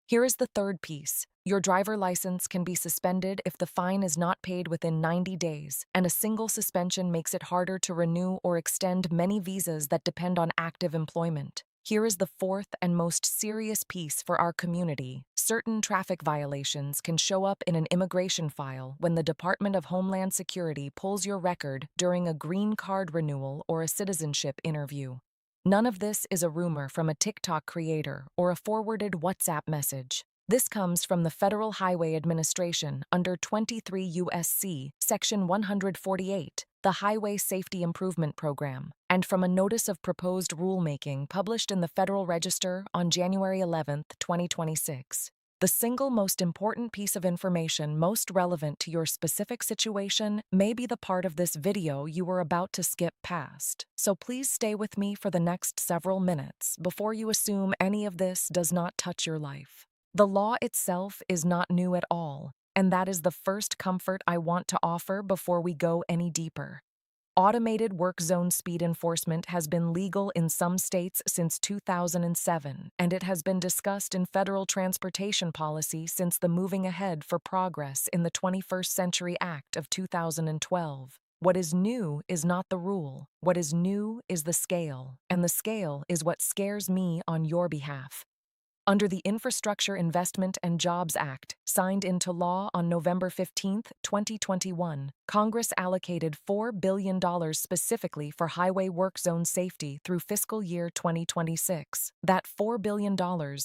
Here is the third piece. Your driver license can be suspended if the fine is not paid within 90 days, and a single suspension makes it harder to renew or extend many visas that depend on active employment. Here is the fourth and most serious piece for our community. Certain traffic violations can show up in an immigration file when the Department of Homeland Security pulls your record during a green card renewal or a citizenship interview. None of this is a rumor from a TikTok creator or a forwarded WhatsApp message. This comes from the Federal Highway Administration under 23 U.S.C. Section 148, the Highway Safety Improvement Program, and from a Notice of Proposed Rulemaking published in the Federal Register on January 11, 2026. The single most important piece of information most relevant to your specific situation may be the part of this video you were about to skip past. So please stay with me for the next several minutes before you assume any of this does not touch your life. The law itself is not new at all, and that is the first comfort I want to offer before we go any deeper. Automated work zone speed enforcement has been legal in some states since 2007, and it has been discussed in federal transportation policy since the Moving Ahead for Progress in the 21st Century Act of 2012. What is new is not the rule. What is new is the scale, and the scale is what scares me on your behalf. Under the Infrastructure Investment and Jobs Act, signed into law on November 15, 2021, Congress allocated $4 billion specifically for highway work zone safety through fiscal year 2026. That $4 billion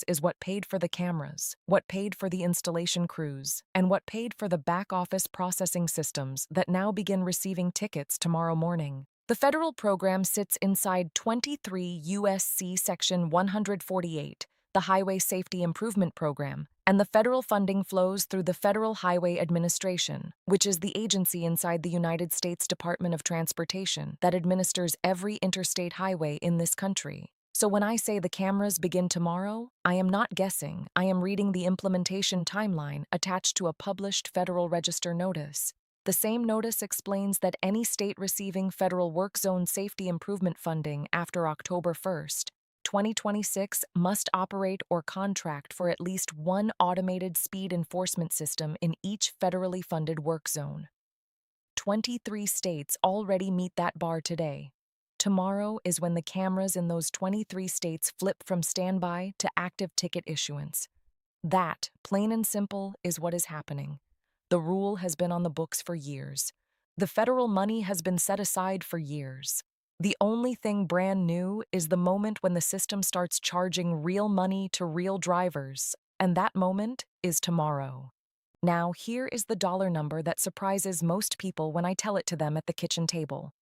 is what paid for the cameras, what paid for the installation crews, and what paid for the back-office processing systems that now begin receiving tickets tomorrow morning. The federal program sits inside 23 U.S.C. Section 148, the Highway Safety Improvement Program, and the federal funding flows through the Federal Highway Administration, which is the agency inside the United States Department of Transportation that administers every interstate highway in this country. So when I say the cameras begin tomorrow, I am not guessing. I am reading the implementation timeline attached to a published Federal Register notice. The same notice explains that any state receiving federal work zone safety improvement funding after October 1st, 2026 must operate or contract for at least one automated speed enforcement system in each federally funded work zone. 23 states already meet that bar today. Tomorrow is when the cameras in those 23 states flip from standby to active ticket issuance. That, plain and simple, is what is happening. The rule has been on the books for years. The federal money has been set aside for years. The only thing brand new is the moment when the system starts charging real money to real drivers, and that moment is tomorrow. Now, here is the dollar number that surprises most people when I tell it to them at the kitchen table.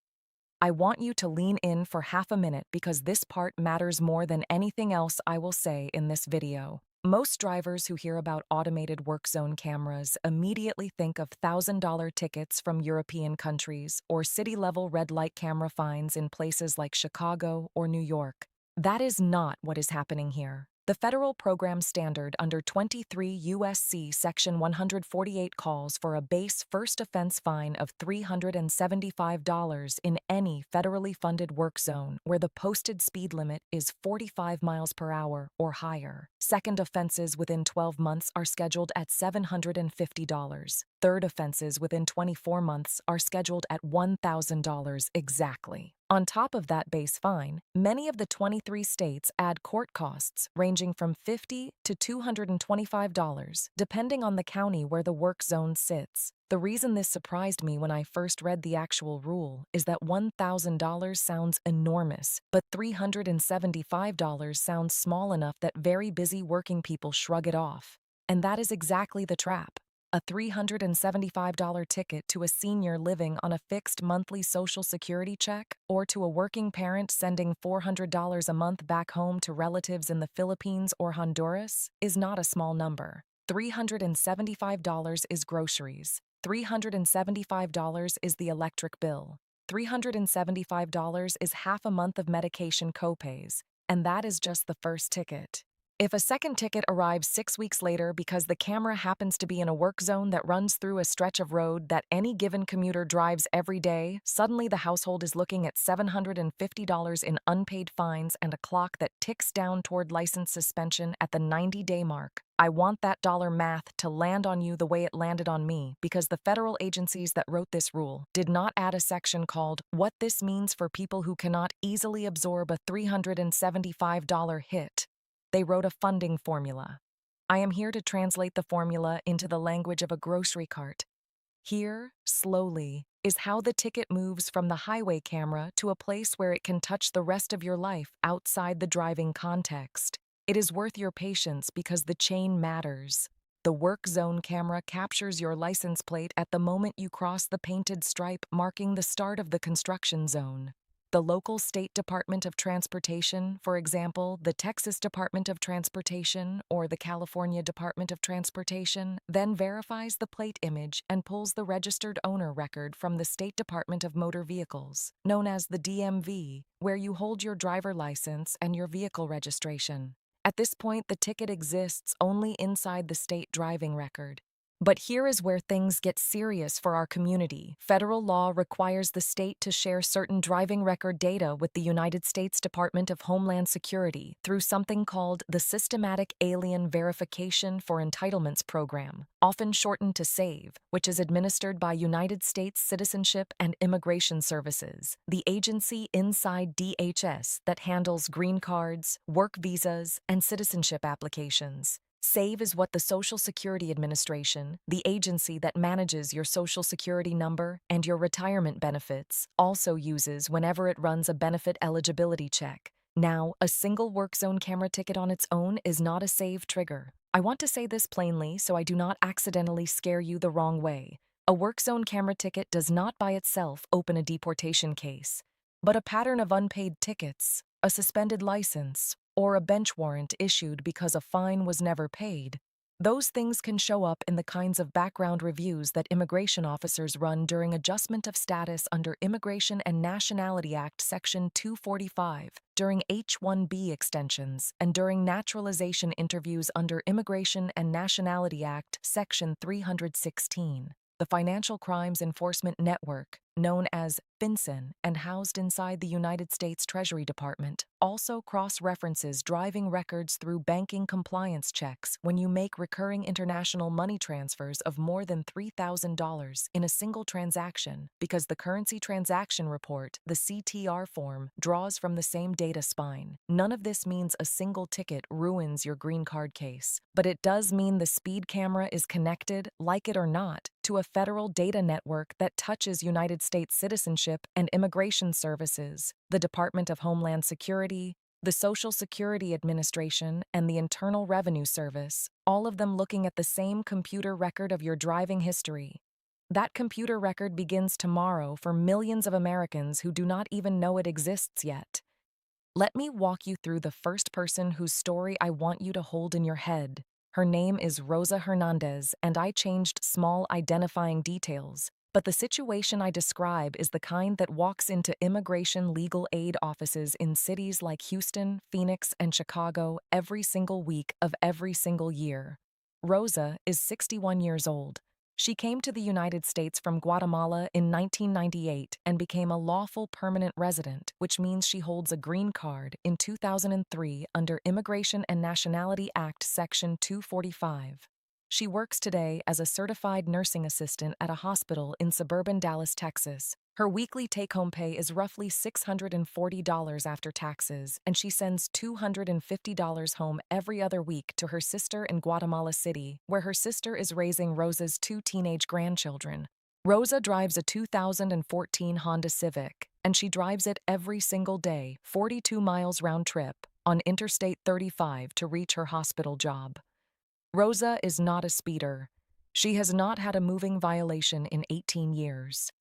I want you to lean in for half a minute because this part matters more than anything else I will say in this video. Most drivers who hear about automated work zone cameras immediately think of $1,000 tickets from European countries or city-level red light camera fines in places like Chicago or New York. That is not what is happening here. The federal program standard under 23 U.S.C. Section 148 calls for a base first offense fine of $375 in any federally funded work zone where the posted speed limit is 45 miles per hour or higher. Second offenses within 12 months are scheduled at $750. Third offenses within 24 months are scheduled at $1,000 exactly. On top of that base fine, many of the 23 states add court costs ranging from $50 to $225, depending on the county where the work zone sits. The reason this surprised me when I first read the actual rule is that $1,000 sounds enormous, but $375 sounds small enough that very busy working people shrug it off. And that is exactly the trap. A $375 ticket to a senior living on a fixed monthly Social Security check, or to a working parent sending $400 a month back home to relatives in the Philippines or Honduras, is not a small number. $375 is groceries. $375 is the electric bill. $375 is half a month of medication copays, and that is just the first ticket. If a second ticket arrives 6 weeks later because the camera happens to be in a work zone that runs through a stretch of road that any given commuter drives every day, suddenly the household is looking at $750 in unpaid fines and a clock that ticks down toward license suspension at the 90-day mark. I want that dollar math to land on you the way it landed on me because the federal agencies that wrote this rule did not add a section called What This Means for People Who Cannot Easily Absorb a $375 hit. They wrote a funding formula. I am here to translate the formula into the language of a grocery cart. Here, slowly, is how the ticket moves from the highway camera to a place where it can touch the rest of your life outside the driving context. It is worth your patience because the chain matters. The work zone camera captures your license plate at the moment you cross the painted stripe marking the start of the construction zone. The local state Department of Transportation, for example, the Texas Department of Transportation or the California Department of Transportation, then verifies the plate image and pulls the registered owner record from the State Department of Motor Vehicles, known as the DMV, where you hold your driver license and your vehicle registration. At this point, the ticket exists only inside the state driving record. But here is where things get serious for our community. Federal law requires the state to share certain driving record data with the United States Department of Homeland Security through something called the Systematic Alien Verification for Entitlements Program, often shortened to SAVE, which is administered by United States Citizenship and Immigration Services, the agency inside DHS that handles green cards, work visas, and citizenship applications. SAVE is what the Social Security Administration, the agency that manages your Social Security number and your retirement benefits, also uses whenever it runs a benefit eligibility check. Now, a single work zone camera ticket on its own is not a SAVE trigger. I want to say this plainly so I do not accidentally scare you the wrong way. A work zone camera ticket does not by itself open a deportation case, but a pattern of unpaid tickets, a suspended license, or a bench warrant issued because a fine was never paid. Those things can show up in the kinds of background reviews that immigration officers run during adjustment of status under Immigration and Nationality Act Section 245, during H-1B extensions, and during naturalization interviews under Immigration and Nationality Act Section 316. The Financial Crimes Enforcement Network, known as FinCEN and housed inside the United States Treasury Department, also cross-references driving records through banking compliance checks when you make recurring international money transfers of more than $3,000 in a single transaction, because the Currency Transaction Report, the CTR form, draws from the same data spine. None of this means a single ticket ruins your green card case, but it does mean the speed camera is connected, like it or not, to a federal data network that touches United States Citizenship and Immigration Services, the Department of Homeland Security, the Social Security Administration, and the Internal Revenue Service, all of them looking at the same computer record of your driving history. That computer record begins tomorrow for millions of Americans who do not even know it exists yet. Let me walk you through the first person whose story I want you to hold in your head. Her name is Rosa Hernandez, and I changed small identifying details. But the situation I describe is the kind that walks into immigration legal aid offices in cities like Houston, Phoenix, and Chicago every single week of every single year. Rosa is 61 years old. She came to the United States from Guatemala in 1998 and became a lawful permanent resident, which means she holds a green card, in 2003 under Immigration and Nationality Act Section 245. She works today as a certified nursing assistant at a hospital in suburban Dallas, Texas. Her weekly take-home pay is roughly $640 after taxes, and she sends $250 home every other week to her sister in Guatemala City, where her sister is raising Rosa's 2 teenage grandchildren. Rosa drives a 2014 Honda Civic, and she drives it every single day, 42 miles round trip, on Interstate 35 to reach her hospital job. Rosa is not a speeder. She has not had a moving violation in 18 years.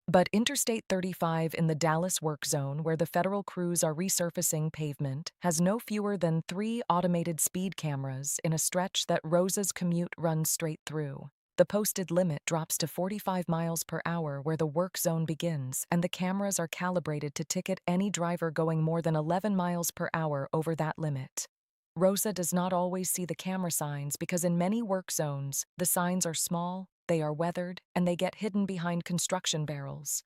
But Interstate 35 in the Dallas work zone, where the federal crews are resurfacing pavement, has no fewer than 3 automated speed cameras in a stretch that Rosa's commute runs straight through. The posted limit drops to 45 miles per hour where the work zone begins, and the cameras are calibrated to ticket any driver going more than 11 miles per hour over that limit. Rosa does not always see the camera signs because in many work zones, the signs are small, they are weathered, and they get hidden behind construction barrels.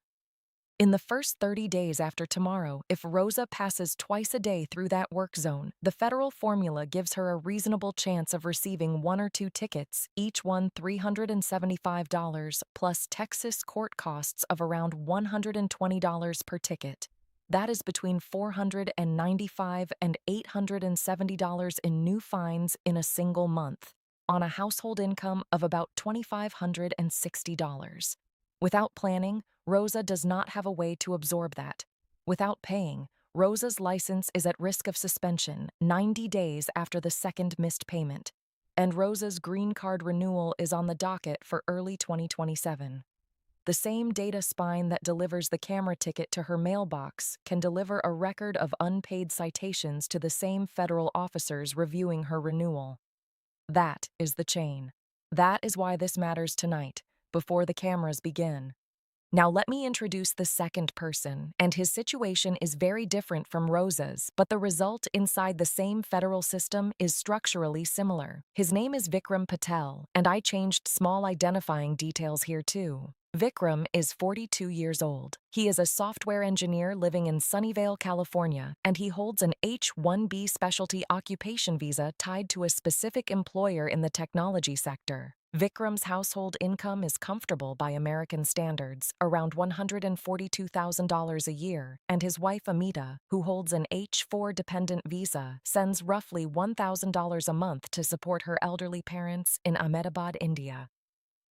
In the first 30 days after tomorrow, if Rosa passes twice a day through that work zone, the federal formula gives her a reasonable chance of receiving one or two tickets, each one $375 plus Texas court costs of around $120 per ticket. That is between $495 and $870 in new fines in a single month, on a household income of about $2,560. Without planning, Rosa does not have a way to absorb that. Without paying, Rosa's license is at risk of suspension 90 days after the second missed payment, and Rosa's green card renewal is on the docket for early 2027. The same data spine that delivers the camera ticket to her mailbox can deliver a record of unpaid citations to the same federal officers reviewing her renewal. That is the chain. That is why this matters tonight, before the cameras begin. Now let me introduce the second person, and his situation is very different from Rosa's, but the result inside the same federal system is structurally similar. His name is Vikram Patel, and I changed small identifying details here too. Vikram is 42 years old. He is a software engineer living in Sunnyvale, California, and he holds an H-1B specialty occupation visa tied to a specific employer in the technology sector. Vikram's household income is comfortable by American standards, around $142,000 a year, and his wife Amita, who holds an H-4 dependent visa, sends roughly $1,000 a month to support her elderly parents in Ahmedabad, India.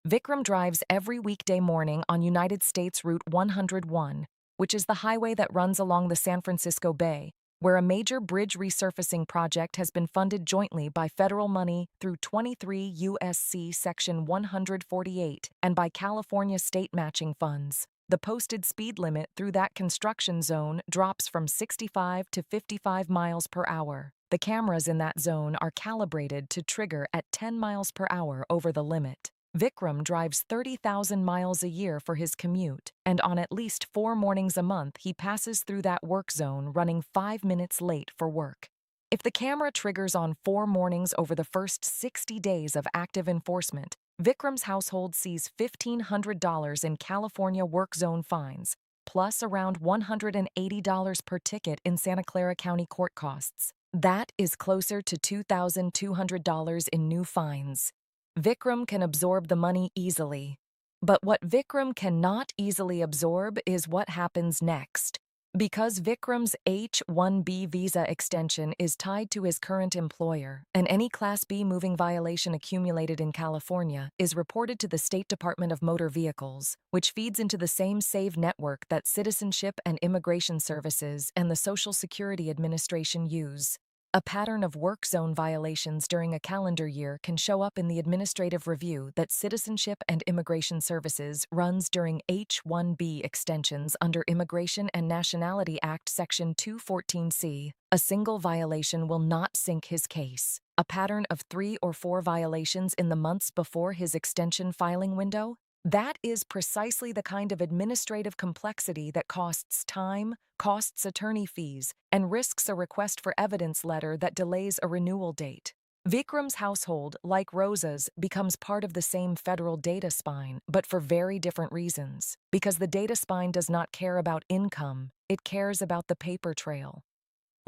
Vikram drives every weekday morning on United States Route 101, which is the highway that runs along the San Francisco Bay, where a major bridge resurfacing project has been funded jointly by federal money through 23 U.S.C. Section 148 and by California state matching funds. The posted speed limit through that construction zone drops from 65 to 55 miles per hour. The cameras in that zone are calibrated to trigger at 10 miles per hour over the limit. Vikram drives 30,000 miles a year for his commute, and on at least 4 mornings a month he passes through that work zone running 5 minutes late for work. If the camera triggers on 4 mornings over the first 60 days of active enforcement, Vikram's household sees $1,500 in California work zone fines, plus around $180 per ticket in Santa Clara County court costs. That is closer to $2,200 in new fines. Vikram can absorb the money easily. But what Vikram cannot easily absorb is what happens next. Because Vikram's H-1B visa extension is tied to his current employer, and any Class B moving violation accumulated in California is reported to the State Department of Motor Vehicles, which feeds into the same SAVE network that Citizenship and Immigration Services and the Social Security Administration use. A pattern of work zone violations during a calendar year can show up in the administrative review that Citizenship and Immigration Services runs during H-1B extensions under Immigration and Nationality Act Section 214C. A single violation will not sink his case. A pattern of 3 or 4 violations in the months before his extension filing window? That is precisely the kind of administrative complexity that costs time, costs attorney fees, and risks a request for evidence letter that delays a renewal date. Vikram's household, like Rosa's, becomes part of the same federal data spine, but for very different reasons. Because the data spine does not care about income, it cares about the paper trail.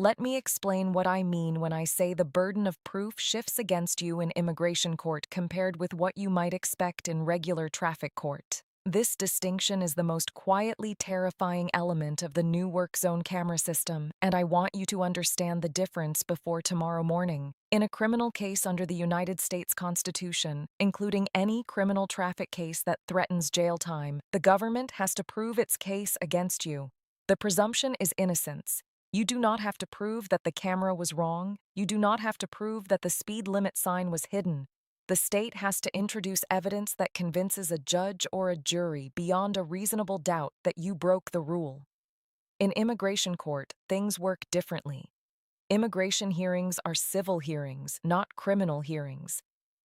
Let me explain what I mean when I say the burden of proof shifts against you in immigration court compared with what you might expect in regular traffic court. This distinction is the most quietly terrifying element of the new work zone camera system, and I want you to understand the difference before tomorrow morning. In a criminal case under the United States Constitution, including any criminal traffic case that threatens jail time, the government has to prove its case against you. The presumption is innocence. You do not have to prove that the camera was wrong. You do not have to prove that the speed limit sign was hidden. The state has to introduce evidence that convinces a judge or a jury beyond a reasonable doubt that you broke the rule. In immigration court, things work differently. Immigration hearings are civil hearings, not criminal hearings.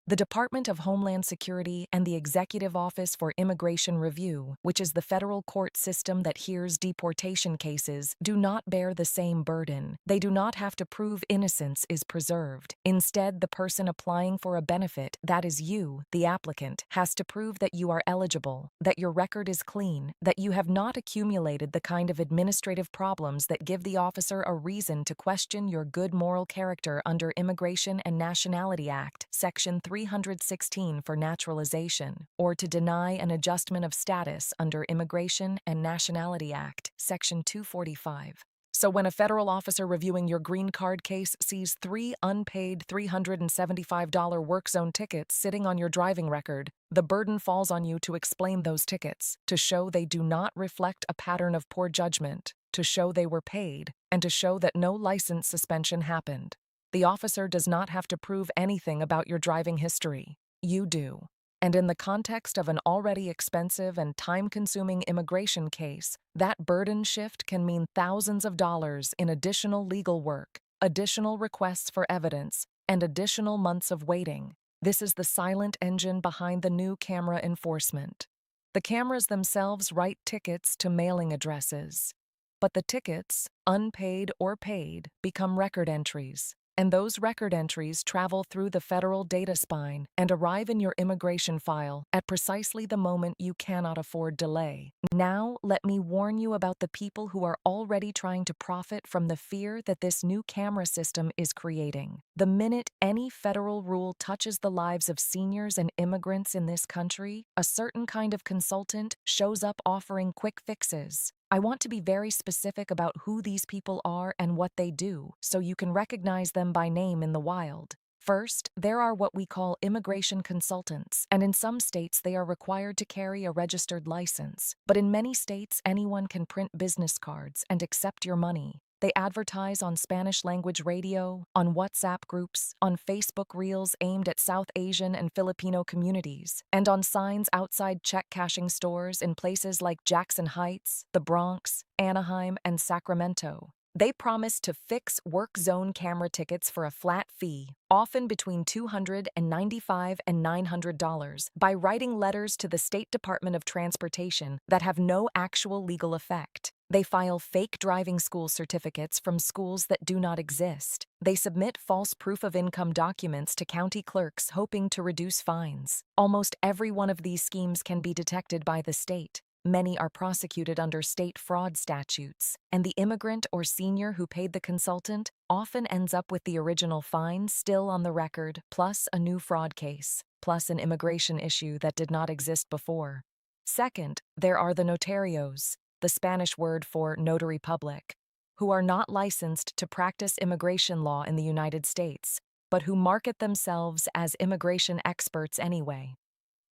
The Department of Homeland Security and the Executive Office for Immigration Review, which is the federal court system that hears deportation cases, do not bear the same burden. They do not have to prove innocence is preserved. Instead, the person applying for a benefit, that is you, the applicant, has to prove that you are eligible, that your record is clean, that you have not accumulated the kind of administrative problems that give the officer a reason to question your good moral character under Immigration and Nationality Act, Section 316 for naturalization, or to deny an adjustment of status under Immigration and Nationality Act, Section 245. So when a federal officer reviewing your green card case sees 3 unpaid $375 work zone tickets sitting on your driving record, the burden falls on you to explain those tickets, to show they do not reflect a pattern of poor judgment, to show they were paid, and to show that no license suspension happened. The officer does not have to prove anything about your driving history. You do. And in the context of an already expensive and time-consuming immigration case, that burden shift can mean thousands of dollars in additional legal work, additional requests for evidence, and additional months of waiting. This is the silent engine behind the new camera enforcement. The cameras themselves write tickets to mailing addresses. But the tickets, unpaid or paid, become record entries. And those record entries travel through the federal data spine and arrive in your immigration file at precisely the moment you cannot afford delay. Now, let me warn you about the people who are already trying to profit from the fear that this new camera system is creating. The minute any federal rule touches the lives of seniors and immigrants in this country, a certain kind of consultant shows up offering quick fixes. I want to be very specific about who these people are and what they do, so you can recognize them by name in the wild. First, there are what we call immigration consultants, and in some states they are required to carry a registered license. But in many states, anyone can print business cards and accept your money. They advertise on Spanish-language radio, on WhatsApp groups, on Facebook Reels aimed at South Asian and Filipino communities, and on signs outside check-cashing stores in places like Jackson Heights, the Bronx, Anaheim, and Sacramento. They promise to fix work zone camera tickets for a flat fee, often between $295 and $900, by writing letters to the State Department of Transportation that have no actual legal effect. They file fake driving school certificates from schools that do not exist. They submit false proof of income documents to county clerks hoping to reduce fines. Almost every one of these schemes can be detected by the state. Many are prosecuted under state fraud statutes, and the immigrant or senior who paid the consultant often ends up with the original fine still on the record, plus a new fraud case, plus an immigration issue that did not exist before. Second, there are the notarios, the Spanish word for notary public, who are not licensed to practice immigration law in the United States, but who market themselves as immigration experts anyway.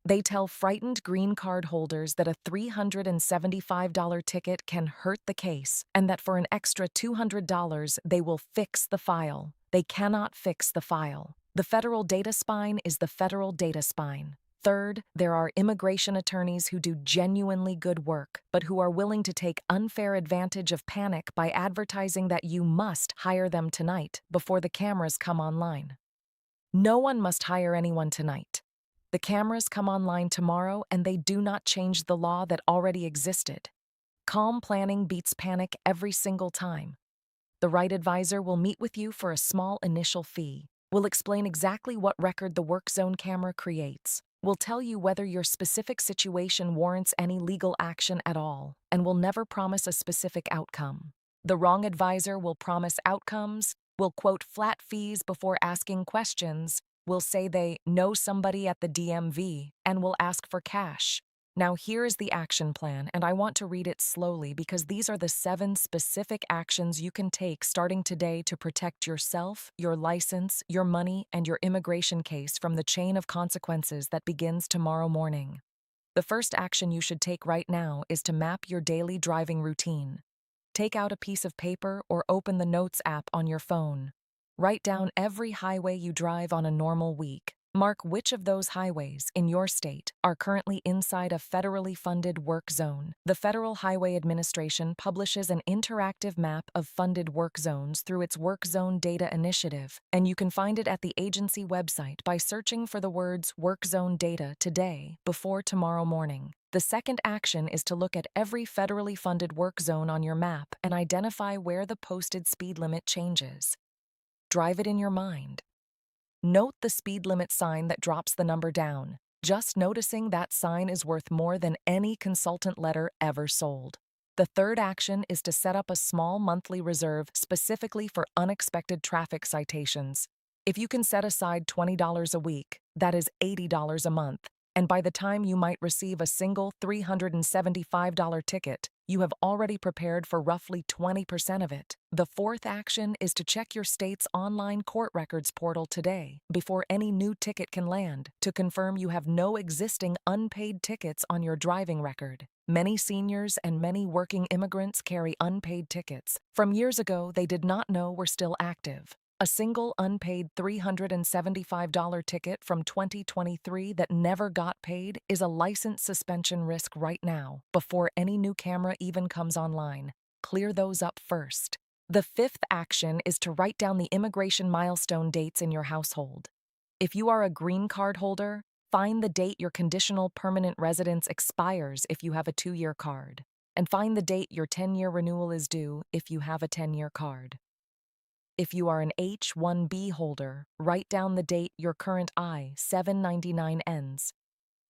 They tell frightened green card holders that a $375 ticket can hurt the case and that for an extra $200 they will fix the file. They cannot fix the file. The federal data spine is the federal data spine. Third, there are immigration attorneys who do genuinely good work, but who are willing to take unfair advantage of panic by advertising that you must hire them tonight before the cameras come online. No one must hire anyone tonight. The cameras come online tomorrow and they do not change the law that already existed. Calm planning beats panic every single time. The right advisor will meet with you for a small initial fee. Will explain exactly what record the work zone camera creates. Will tell you whether your specific situation warrants any legal action at all, and will never promise a specific outcome. The wrong advisor will promise outcomes, will quote flat fees before asking questions, will say they know somebody at the DMV, and will ask for cash. Now here is the action plan, and I want to read it slowly because these are the 7 specific actions you can take starting today to protect yourself, your license, your money, and your immigration case from the chain of consequences that begins tomorrow morning. The first action you should take right now is to map your daily driving routine. Take out a piece of paper or open the Notes app on your phone. Write down every highway you drive on a normal week. Mark which of those highways in your state are currently inside a federally funded work zone. The Federal Highway Administration publishes an interactive map of funded work zones through its Work Zone Data Initiative, and you can find it at the agency website by searching for the words Work Zone Data today before tomorrow morning. The second action is to look at every federally funded work zone on your map and identify where the posted speed limit changes. Drive it in your mind. Note the speed limit sign that drops the number down. Just noticing that sign is worth more than any consultant letter ever sold. The third action is to set up a small monthly reserve specifically for unexpected traffic citations. If you can set aside $20 a week, that is $80 a month, and by the time you might receive a single $375 ticket, you have already prepared for roughly 20% of it. The fourth action is to check your state's online court records portal today before any new ticket can land to confirm you have no existing unpaid tickets on your driving record. Many seniors and many working immigrants carry unpaid tickets from years ago they did not know were still active. A single unpaid $375 ticket from 2023 that never got paid is a license suspension risk right now, before any new camera even comes online. Clear those up first. The fifth action is to write down the immigration milestone dates in your household. If you are a green card holder, find the date your conditional permanent residence expires if you have a 2-year card, and find the date your 10-year renewal is due if you have a 10-year card. If you are an H-1B holder, write down the date your current I-799 ends.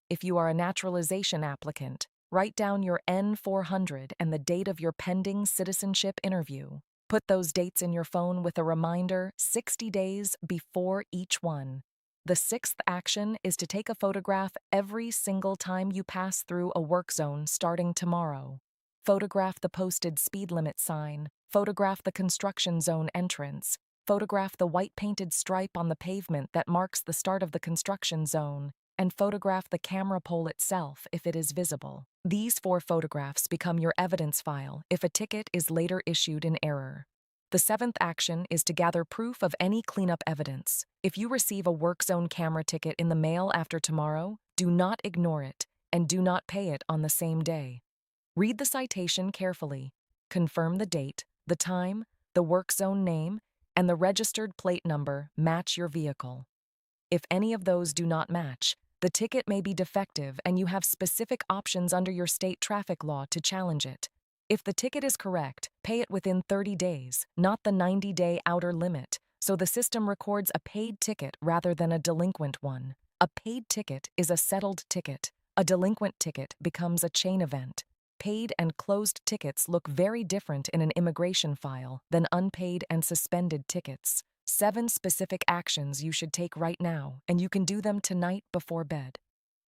If you are a naturalization applicant, write down your N-400 and the date of your pending citizenship interview. Put those dates in your phone with a reminder 60 days before each one. The sixth action is to take a photograph every single time you pass through a work zone starting tomorrow. Photograph the posted speed limit sign, photograph the construction zone entrance, photograph the white painted stripe on the pavement that marks the start of the construction zone, and photograph the camera pole itself if it is visible. These 4 photographs become your evidence file if a ticket is later issued in error. The seventh action is to gather proof of any cleanup evidence. If you receive a work zone camera ticket in the mail after tomorrow, do not ignore it and do not pay it on the same day. Read the citation carefully. Confirm the date, the time, the work zone name, and the registered plate number match your vehicle. If any of those do not match, the ticket may be defective and you have specific options under your state traffic law to challenge it. If the ticket is correct, pay it within 30 days, not the 90-day outer limit, so the system records a paid ticket rather than a delinquent one. A paid ticket is a settled ticket. A delinquent ticket becomes a chain event. Paid and closed tickets look very different in an immigration file than unpaid and suspended tickets. 7 specific actions you should take right now, and you can do them tonight before bed.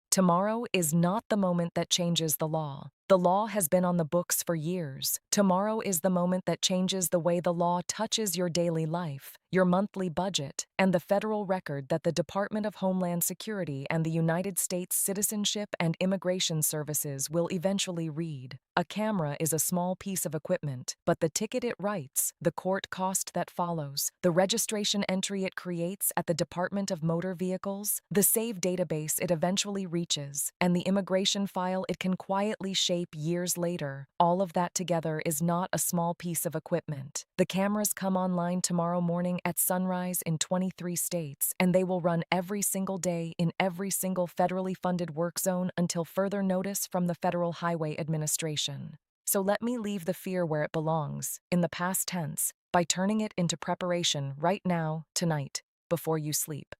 Tomorrow is not the moment that changes the law. The law has been on the books for years. Tomorrow is the moment that changes the way the law touches your daily life, your monthly budget, and the federal record that the Department of Homeland Security and the United States Citizenship and Immigration Services will eventually read. A camera is a small piece of equipment, but the ticket it writes, the court cost that follows, the registration entry it creates at the Department of Motor Vehicles, the save database it eventually reaches, and the immigration file it can quietly shape years later, all of that together is not a small piece of equipment. The cameras come online tomorrow morning at sunrise in 23 states, and they will run every single day in every single federally funded work zone until further notice from the Federal Highway Administration. So let me leave the fear where it belongs, in the past tense, by turning it into preparation right now, tonight, before you sleep.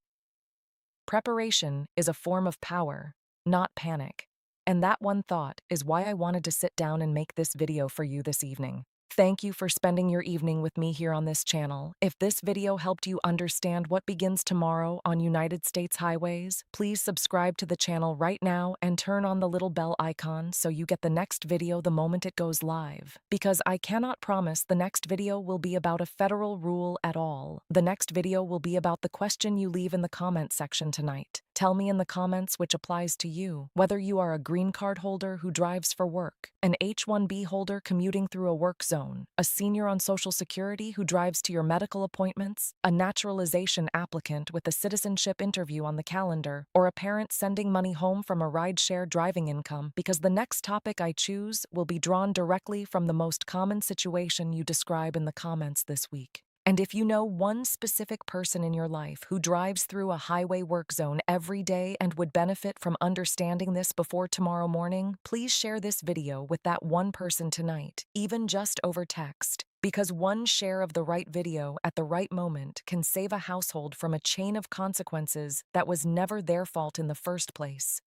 Preparation is a form of power, not panic. And that one thought is why I wanted to sit down and make this video for you this evening. Thank you for spending your evening with me here on this channel. If this video helped you understand what begins tomorrow on United States highways, please subscribe to the channel right now and turn on the little bell icon so you get the next video the moment it goes live. Because I cannot promise the next video will be about a federal rule at all. The next video will be about the question you leave in the comment section tonight. Tell me in the comments which applies to you, whether you are a green card holder who drives for work, an H-1B holder commuting through a work zone, a senior on Social Security who drives to your medical appointments, a naturalization applicant with a citizenship interview on the calendar, or a parent sending money home from a rideshare driving income, because the next topic I choose will be drawn directly from the most common situation you describe in the comments this week. And if you know one specific person in your life who drives through a highway work zone every day and would benefit from understanding this before tomorrow morning, please share this video with that one person tonight, even just over text. Because one share of the right video at the right moment can save a household from a chain of consequences that was never their fault in the first place.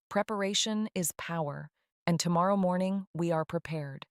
Preparation is power, and tomorrow morning we are prepared.